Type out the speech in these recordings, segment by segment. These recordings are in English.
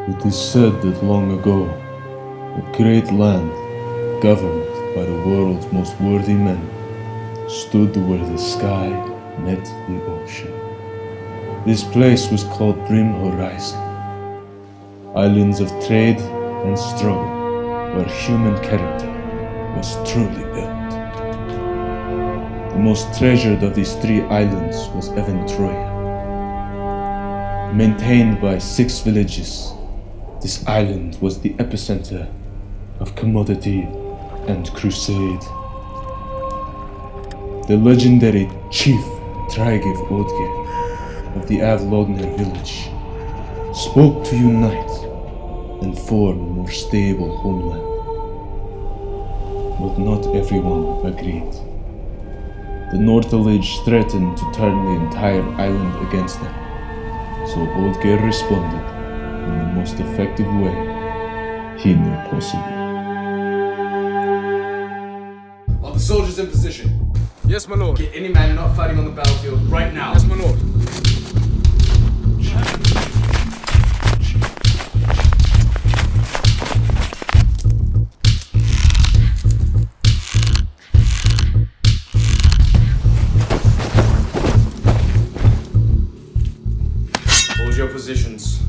It is said that long ago, a great land, governed by the world's most worthy men, stood where the sky met the ocean. This place was called Brim Horizon, islands of trade and struggle, where human character was truly built. The most treasured of these 3 islands was Troya. Maintained by 6 villages, this island was the epicenter of commodity and crusade. The legendary chief Traigif Odge of the Avlogner village spoke to unite and form a more stable homeland. But not everyone agreed. The Northalage threatened to turn the entire island against them, so Odge responded in the most effective way he knew possible. All the soldiers in position. Yes, my lord. Get any man not fighting on the battlefield right now. Yes, my lord. Hold your positions.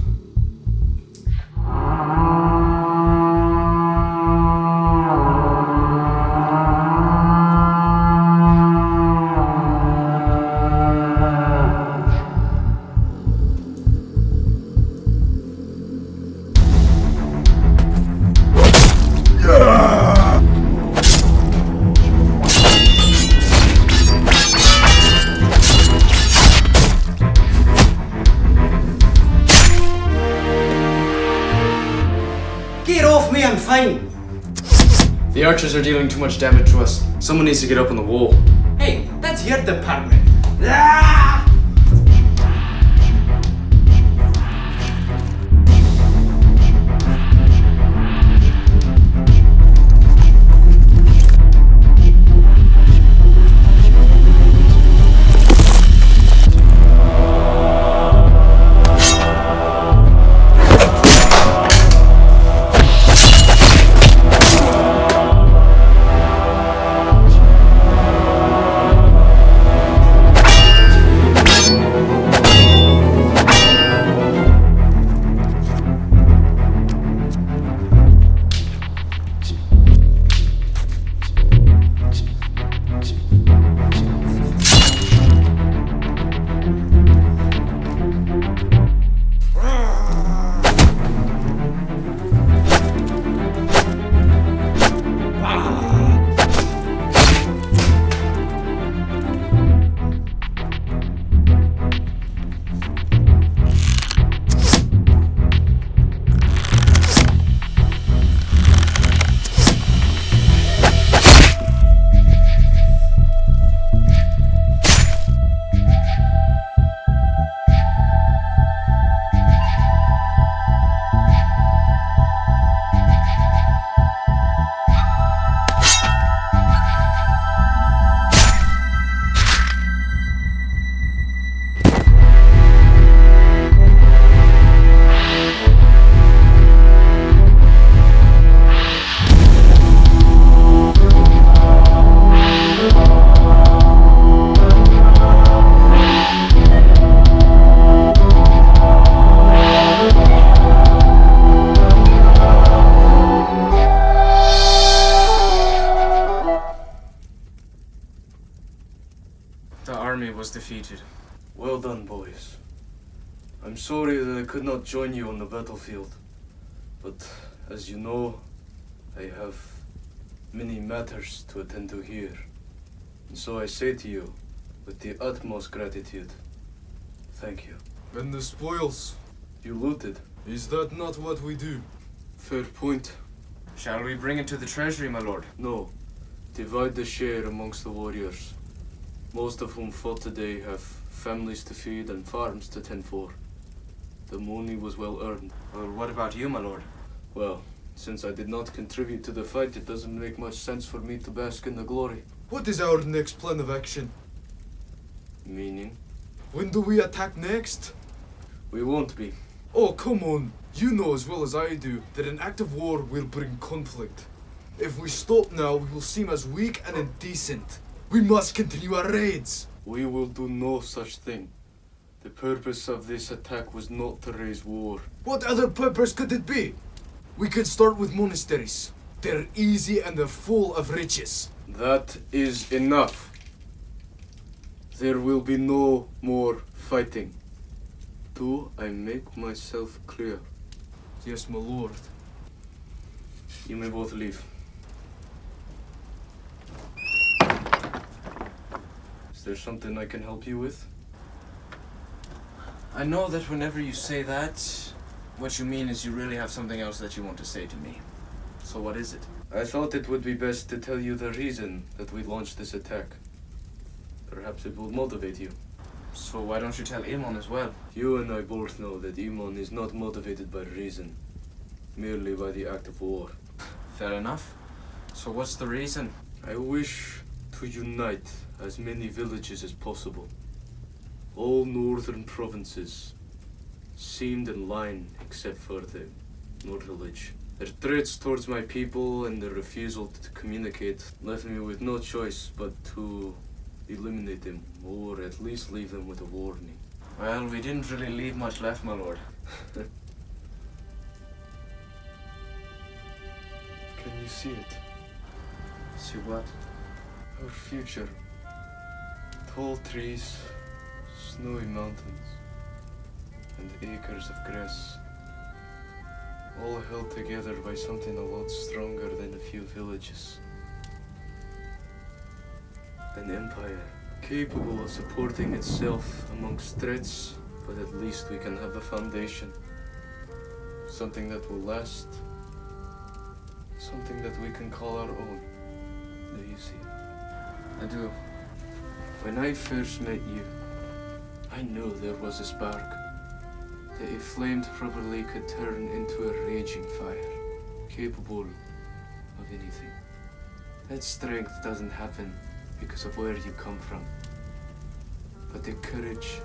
Get off me, I'm fine. The archers are dealing too much damage to us. Someone needs to get up on the wall. Hey, that's your department. Ah! The army was defeated. Well done, boys. I'm sorry that I could not join you on the battlefield, but as you know, I have many matters to attend to here. And so I say to you, with the utmost gratitude, thank you. And the spoils, You looted. is that not what we do? Fair point. Shall we bring it to the treasury, my lord? No. Divide the share amongst the warriors. Most of whom fought today have families to feed and farms to tend for. The money was well earned. Well, what about you, my lord? Well, since I did not contribute to the fight, it doesn't make much sense for me to bask in the glory. What is our next plan of action? Meaning? When do we attack next? We won't be. Oh, come on. You know as well as I do that an act of war will bring conflict. If we stop now, we will seem as weak and indecent. We must continue our raids. We will do no such thing. The purpose of this attack was not to raise war. What other purpose could it be? We could start with monasteries. They're easy and they're full of riches. That is enough. There will be no more fighting. Do I make myself clear? Yes, my lord. You may both leave. Is there something I can help you with? I know that whenever you say that, what you mean is you really have something else that you want to say to me. So what is it? I thought it would be best to tell you the reason that we launched this attack. Perhaps it will motivate you. So why don't you tell Imon as well? You and I both know that Imon is not motivated by reason, merely by the act of war. Fair enough. So what's the reason? I wish to unite as many villages as possible. All northern provinces seemed in line except for the North village. Their threats towards my people and their refusal to communicate left me with no choice but to eliminate them, or at least leave them with a warning. Well, we didn't really leave much left, my lord. Can you see it? See what? Our future. Tall trees, snowy mountains, and acres of grass. All held together by something a lot stronger than a few villages. An empire capable of supporting itself amongst threats, but at least we can have a foundation. Something that will last. Something that we can call our own. Do you see? I do. When I first met you, I knew there was a spark. That if flamed properly could turn into a raging fire, capable of anything. That strength doesn't happen because of where you come from, but the courage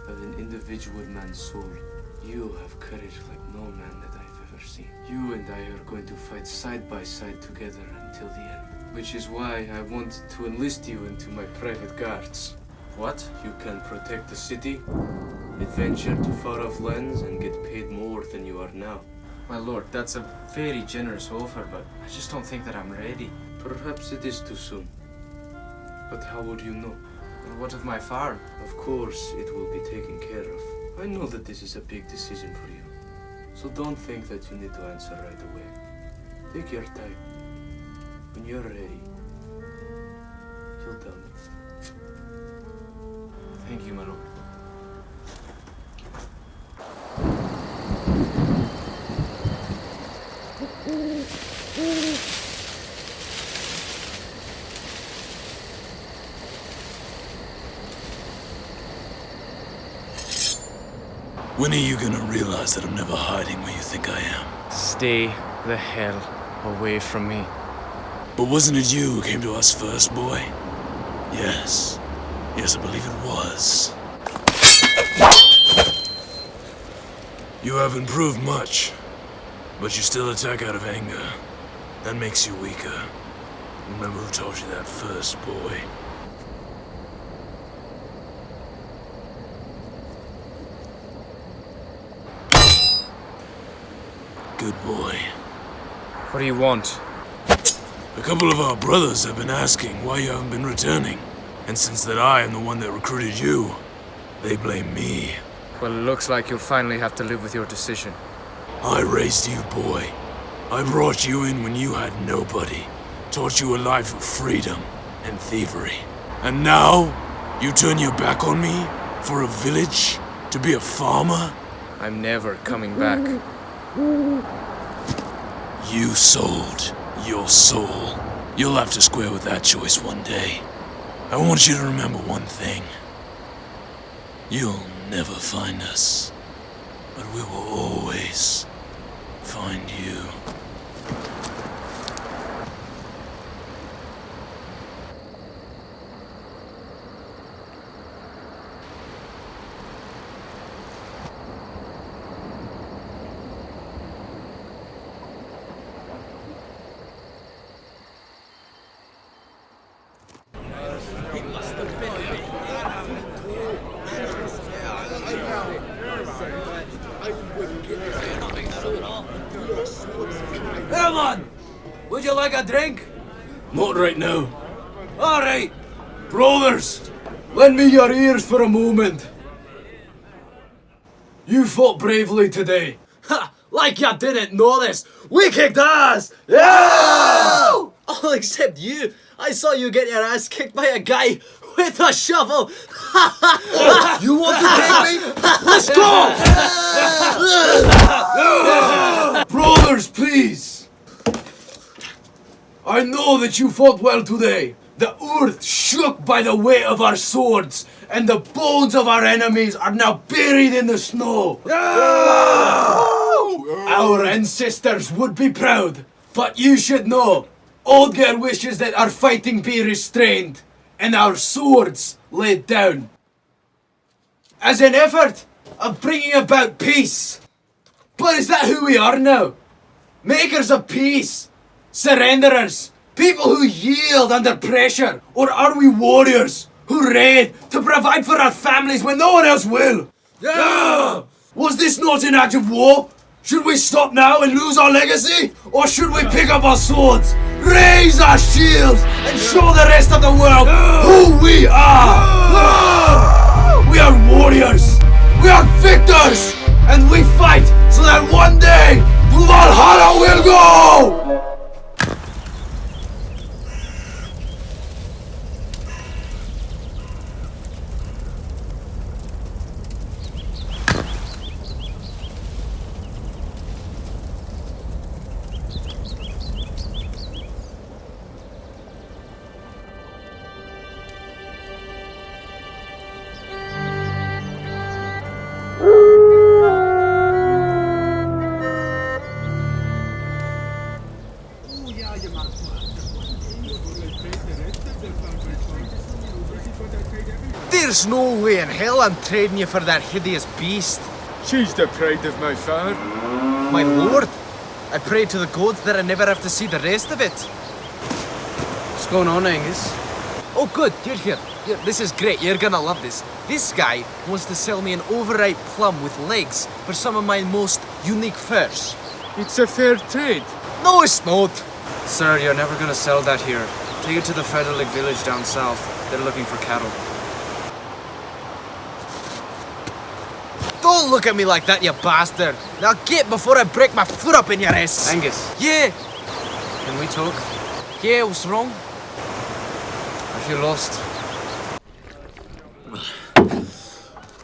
of an individual man's soul. You have courage like no man that I've ever seen. You and I are going to fight side by side together until the end, which is why I want to enlist you into my private guards. What? You can protect the city, adventure to far-off lands, and get paid more than you are now. My lord, that's a very generous offer, but I just don't think that I'm ready. Perhaps it is too soon. But how would you know? And what of my farm? Of course, it will be taken care of. I know that this is a big decision for you, so don't think that you need to answer right away. Take your time. When you're ready, you'll tell me. Thank you, my lord. When are you gonna realize that I'm never hiding where you think I am? Stay the hell away from me. But wasn't it you who came to us first, boy? Yes. Yes, I believe it was. You haven't proved much, but you still attack out of anger. That makes you weaker. Remember who told you that first, boy? Good boy. What do you want? A couple of our brothers have been asking why you haven't been returning. And since that I am the one that recruited you, they blame me. Well, it looks like you'll finally have to live with your decision. I raised you, boy. I brought you in when you had nobody. Taught you a life of freedom and thievery. And now, you turn your back on me? For a village? To be a farmer? I'm never coming back. You sold your soul. You'll have to square with that choice one day. I want you to remember one thing. You'll never find us, but we will always find you. Would you like a drink? Not right now. Alright. Brothers, lend me your ears for a moment. You fought bravely today. Ha! Like you didn't know this! We kicked ass! Yeah! All except you. I saw you get your ass kicked by a guy with a shovel. You want to take me? Let's go! Brothers, please. I know that you fought well today. The earth shook by the weight of our swords, and the bones of our enemies are now buried in the snow. Our ancestors would be proud, but you should know, Oldgar wishes that our fighting be restrained, and our swords laid down. As an effort of bringing about peace. But is that who we are now? Makers of peace? Surrenderers? People who yield under pressure? Or are we warriors who raid to provide for our families when no one else will? Yeah! Was this not an act of war? Should we stop now and lose our legacy? Or should we pick up our swords, raise our shields, and show the rest of the world who we are? We are warriors! We are victors! And we fight so that one day to Valhalla will go! There's no way in hell I'm trading you for that hideous beast. She's the pride of my farm. My lord, I pray to the gods that I never have to see the rest of it. What's going on, Angus? Oh good, you're here. This is great, you're gonna love this. This guy wants to sell me an overripe plum with legs for some of my most unique furs. It's a fair trade. No, it's not. Sir, you're never gonna sell that here. Take it to the Federlick village down south. They're looking for cattle. Don't look at me like that, you bastard. Now get before I break my foot up in your ass. Angus, Yeah. can we talk? Yeah, what's wrong? I feel lost.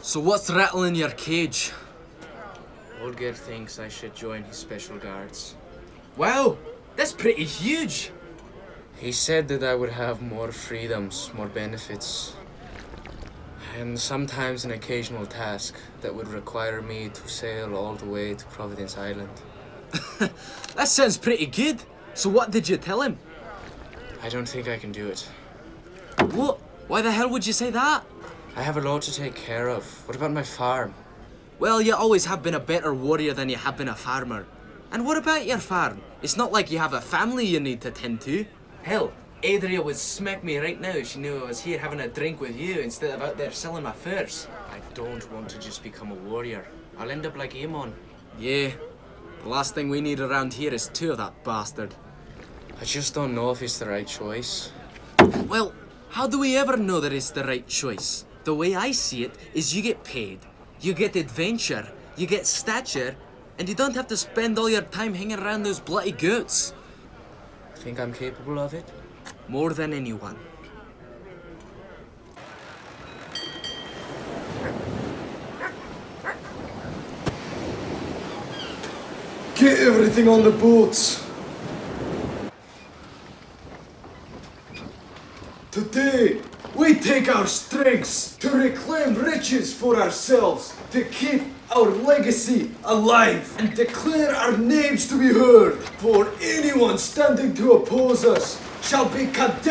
So what's rattling your cage? Olger thinks I should join his special guards. Wow, that's pretty huge. He said that I would have more freedoms, more benefits, and sometimes an occasional task that would require me to sail all the way to Providence Island. That sounds pretty good. So what did you tell him? I don't think I can do it. What? Why the hell would you say that? I have a lot to take care of. What about my farm? Well, you always have been a better warrior than you have been a farmer. And what about your farm? It's not like you have a family you need to tend to. Hell, Adria would smack me right now if she knew I was here having a drink with you instead of out there selling my furs. I don't want to just become a warrior. I'll end up like Aemon. Yeah, the last thing we need around here is two of that bastard. I just don't know if it's the right choice. Well, how do we ever know that it's the right choice? The way I see it is you get paid, you get adventure, you get stature, and you don't have to spend all your time hanging around those bloody goats. Think I'm capable of it? More than anyone. Get everything on the boats. Today, we take our strengths to reclaim riches for ourselves, to keep our legacy alive, and declare our names to be heard. For anyone standing to oppose us shall be condemned